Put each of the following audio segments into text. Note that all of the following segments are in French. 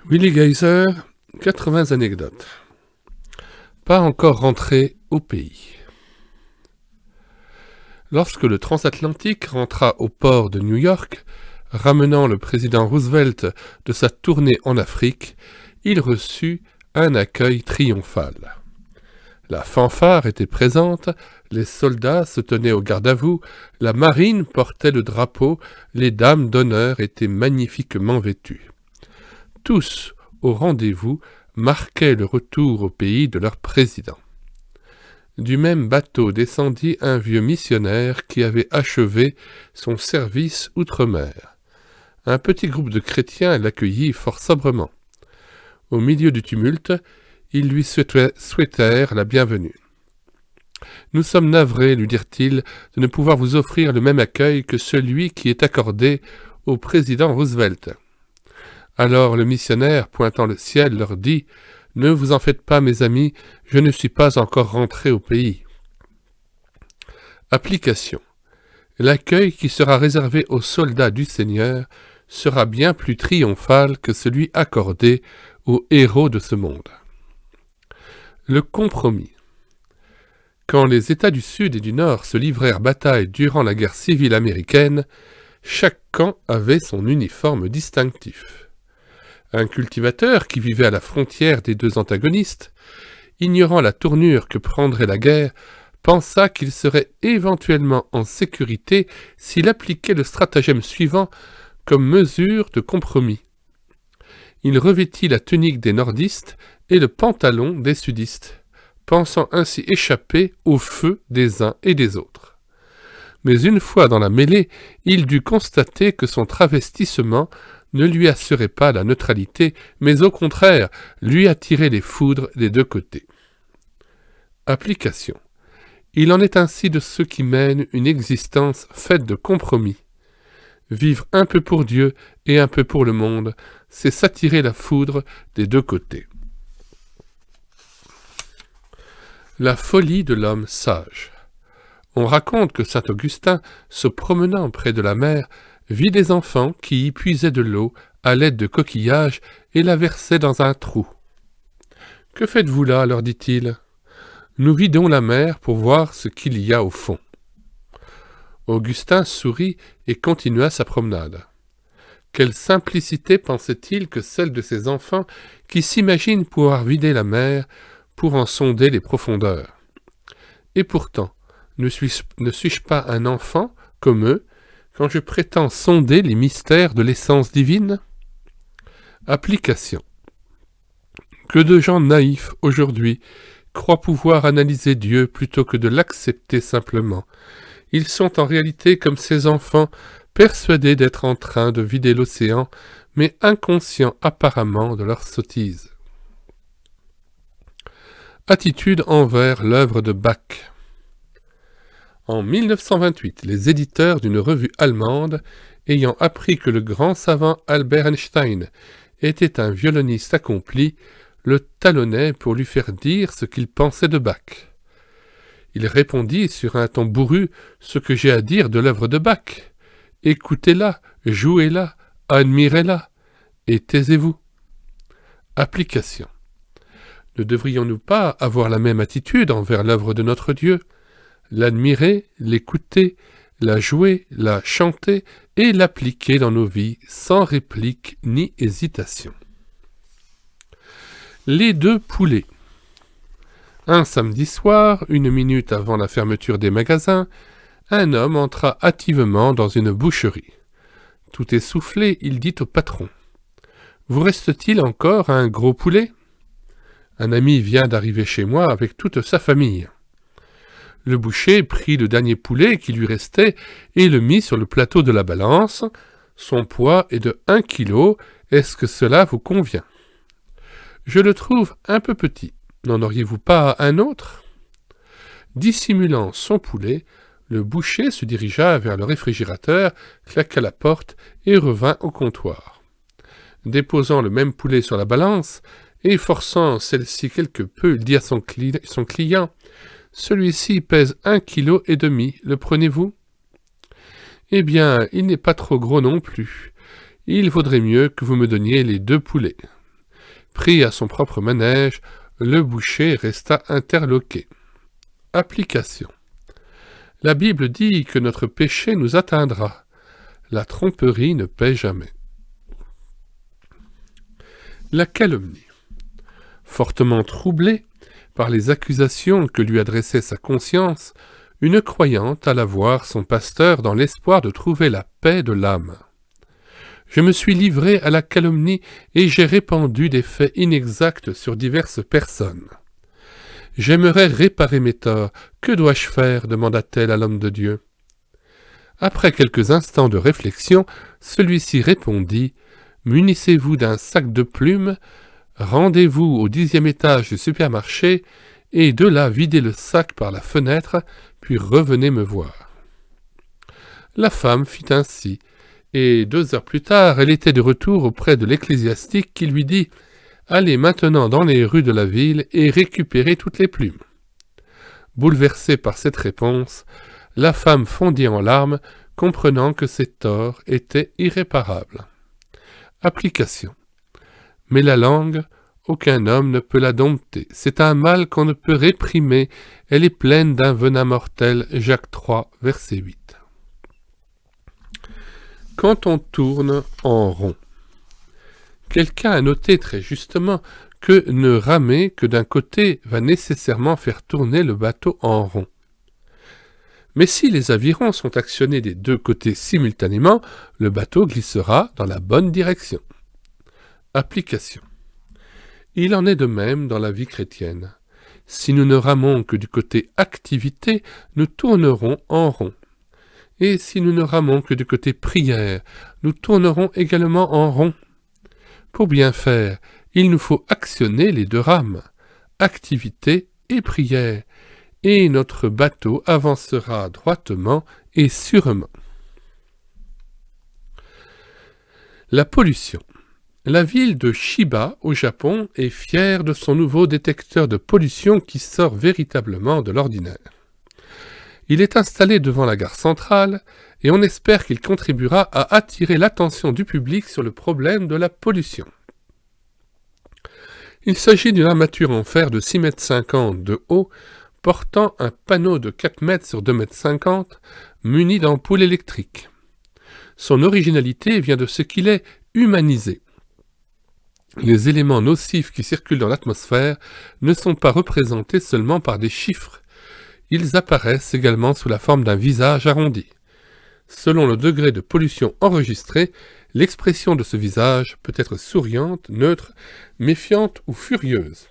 Willy Geyser, 80 anecdotes. Pas encore rentré au pays. Lorsque le transatlantique rentra au port de New York, ramenant le président Roosevelt de sa tournée en Afrique, il reçut un accueil triomphal. La fanfare était présente, les soldats se tenaient au garde-à-vous, la marine portait le drapeau, les dames d'honneur étaient magnifiquement vêtues. Tous, au rendez-vous, marquaient le retour au pays de leur président. Du même bateau descendit un vieux missionnaire qui avait achevé son service outre-mer. Un petit groupe de chrétiens l'accueillit fort sobrement. Au milieu du tumulte, ils lui souhaitèrent la bienvenue. « Nous sommes navrés, lui dirent-ils, de ne pouvoir vous offrir le même accueil que celui qui est accordé au président Roosevelt. » Alors le missionnaire, pointant le ciel, leur dit « Ne vous en faites pas, mes amis, je ne suis pas encore rentré au pays. » Application. L'accueil qui sera réservé aux soldats du Seigneur sera bien plus triomphal que celui accordé aux héros de ce monde. Le compromis. Quand les États du Sud et du Nord se livrèrent bataille durant la guerre civile américaine, chaque camp avait son uniforme distinctif. Un cultivateur qui vivait à la frontière des deux antagonistes, ignorant la tournure que prendrait la guerre, pensa qu'il serait éventuellement en sécurité s'il appliquait le stratagème suivant comme mesure de compromis. Il revêtit la tunique des nordistes et le pantalon des sudistes, pensant ainsi échapper au feu des uns et des autres. Mais une fois dans la mêlée, il dut constater que son travestissement ne lui assurait pas la neutralité, mais au contraire, lui attirait les foudres des deux côtés. Application. Il en est ainsi de ceux qui mènent une existence faite de compromis. Vivre un peu pour Dieu et un peu pour le monde, c'est s'attirer la foudre des deux côtés. La folie de l'homme sage. On raconte que saint Augustin, se promenant près de la mer, vit des enfants qui y puisaient de l'eau à l'aide de coquillages et la versaient dans un trou. « Que faites-vous là ?» leur dit-il. « Nous vidons la mer pour voir ce qu'il y a au fond. » Augustin sourit et continua sa promenade. Quelle simplicité pensait-il que celle de ces enfants qui s'imaginent pouvoir vider la mer pour en sonder les profondeurs. Et pourtant, ne suis-je pas un enfant, comme eux, quand je prétends sonder les mystères de l'essence divine? Application. Que de gens naïfs, aujourd'hui, croient pouvoir analyser Dieu plutôt que de l'accepter simplement. Ils sont en réalité comme ces enfants, persuadés d'être en train de vider l'océan, mais inconscients apparemment de leur sottise. Attitude envers l'œuvre de Bach. En 1928, les éditeurs d'une revue allemande, ayant appris que le grand savant Albert Einstein était un violoniste accompli, le talonnaient pour lui faire dire ce qu'il pensait de Bach. Il répondit sur un ton bourru ce que j'ai à dire de l'œuvre de Bach. Écoutez-la, jouez-la, admirez-la, et taisez-vous. Application. Ne devrions-nous pas avoir la même attitude envers l'œuvre de notre Dieu, l'admirer, l'écouter, la jouer, la chanter et l'appliquer dans nos vies sans réplique ni hésitation. Les deux poulets. Un samedi soir, 1 minute avant la fermeture des magasins, un homme entra hâtivement dans une boucherie. Tout essoufflé, il dit au patron « Vous reste-t-il encore un gros poulet ?» Un ami vient d'arriver chez moi avec toute sa famille. Le boucher prit le dernier poulet qui lui restait et le mit sur le plateau de la balance. Son poids est de 1 kilo. Est-ce que cela vous convient? Je le trouve un peu petit. N'en auriez-vous pas un autre? Dissimulant son poulet, le boucher se dirigea vers le réfrigérateur, claqua la porte et revint au comptoir. Déposant le même poulet sur la balance, et forçant celle-ci quelque peu, il dit à son client « Celui-ci pèse 1,5 kg, le prenez-vous » « Eh bien, il n'est pas trop gros non plus. Il vaudrait mieux que vous me donniez les 2 poulets. » Pris à son propre manège, le boucher resta interloqué. Application. La Bible dit que notre péché nous atteindra. La tromperie ne paie jamais. La calomnie. Fortement troublée par les accusations que lui adressait sa conscience, une croyante alla voir son pasteur dans l'espoir de trouver la paix de l'âme. « Je me suis livré à la calomnie et j'ai répandu des faits inexacts sur diverses personnes. J'aimerais réparer mes torts. Que dois-je faire » demanda-t-elle à l'homme de Dieu. Après quelques instants de réflexion, celui-ci répondit « Munissez-vous d'un sac de plumes, rendez-vous au 10e étage du supermarché et de là videz le sac par la fenêtre, puis revenez me voir. » La femme fit ainsi, et 2 heures plus tard, elle était de retour auprès de l'ecclésiastique qui lui dit « Allez maintenant dans les rues de la ville et récupérez toutes les plumes. » Bouleversée par cette réponse, la femme fondit en larmes, comprenant que ses torts étaient irréparables. Application. Mais la langue, aucun homme ne peut la dompter. C'est un mal qu'on ne peut réprimer. Elle est pleine d'un venin mortel. Jacques 3, verset 8. Quand on tourne en rond. Quelqu'un a noté très justement que ne ramer que d'un côté va nécessairement faire tourner le bateau en rond. Mais si les avirons sont actionnés des 2 côtés simultanément, le bateau glissera dans la bonne direction. Application. Il en est de même dans la vie chrétienne. Si nous ne ramons que du côté activité, nous tournerons en rond. Et si nous ne ramons que du côté prière, nous tournerons également en rond. Pour bien faire, il nous faut actionner les 2 rames, activité et prière, et notre bateau avancera droitement et sûrement. La pollution. La ville de Chiba, au Japon, est fière de son nouveau détecteur de pollution qui sort véritablement de l'ordinaire. Il est installé devant la gare centrale et on espère qu'il contribuera à attirer l'attention du public sur le problème de la pollution. Il s'agit d'une armature en fer de 6,50 m de haut, portant un panneau de 4 m sur 2,50 m, muni d'ampoules électriques. Son originalité vient de ce qu'il est humanisé. Les éléments nocifs qui circulent dans l'atmosphère ne sont pas représentés seulement par des chiffres. Ils apparaissent également sous la forme d'un visage arrondi. Selon le degré de pollution enregistré, l'expression de ce visage peut être souriante, neutre, méfiante ou furieuse.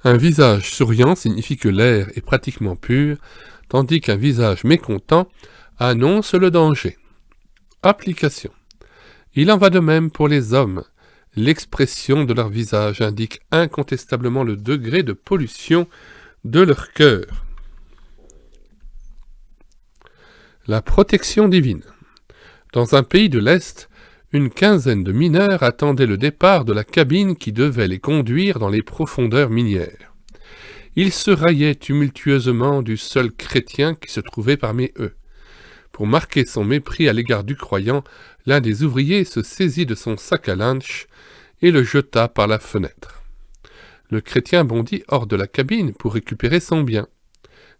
Un visage souriant signifie que l'air est pratiquement pur, tandis qu'un visage mécontent annonce le danger. Application. Il en va de même pour les hommes. L'expression de leur visage indique incontestablement le degré de pollution de leur cœur. La protection divine. Dans un pays de l'Est, une quinzaine de mineurs attendaient le départ de la cabine qui devait les conduire dans les profondeurs minières. Ils se raillaient tumultueusement du seul chrétien qui se trouvait parmi eux. Pour marquer son mépris à l'égard du croyant, l'un des ouvriers se saisit de son sac à lunch et le jeta par la fenêtre. Le chrétien bondit hors de la cabine pour récupérer son bien.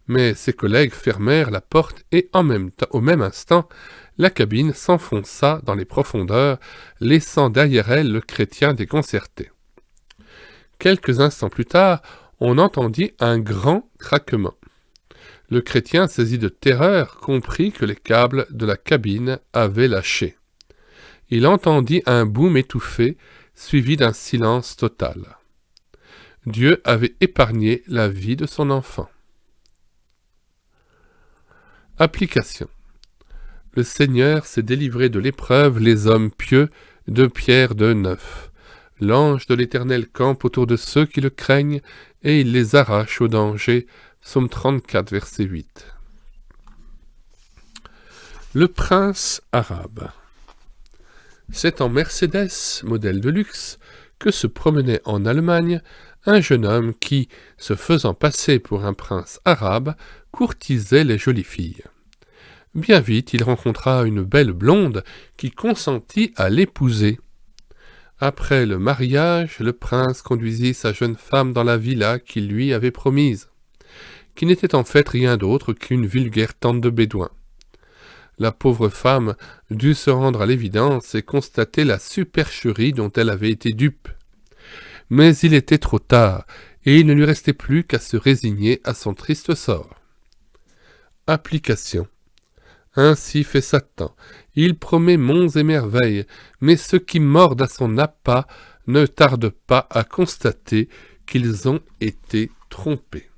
Mais ses collègues fermèrent la porte et au même instant, la cabine s'enfonça dans les profondeurs, laissant derrière elle le chrétien déconcerté. Quelques instants plus tard, on entendit un grand craquement. Le chrétien, saisi de terreur, comprit que les câbles de la cabine avaient lâché. Il entendit un boom étouffé, suivi d'un silence total. Dieu avait épargné la vie de son enfant. Application. Le Seigneur s'est délivré de l'épreuve les hommes pieux, 2 Pierre 2,9. L'ange de l'Éternel campe autour de ceux qui le craignent, et il les arrache au danger. Psaume 34, verset 8. Le prince arabe. C'est en Mercedes, modèle de luxe, que se promenait en Allemagne un jeune homme qui, se faisant passer pour un prince arabe, courtisait les jolies filles. Bien vite, il rencontra une belle blonde qui consentit à l'épouser. Après le mariage, le prince conduisit sa jeune femme dans la villa qu'il lui avait promise, qui n'était en fait rien d'autre qu'une vulgaire tente de bédouin. La pauvre femme dut se rendre à l'évidence et constater la supercherie dont elle avait été dupe. Mais il était trop tard, et il ne lui restait plus qu'à se résigner à son triste sort. Application. Ainsi fait Satan. Il promet monts et merveilles, mais ceux qui mordent à son appât ne tardent pas à constater qu'ils ont été trompés.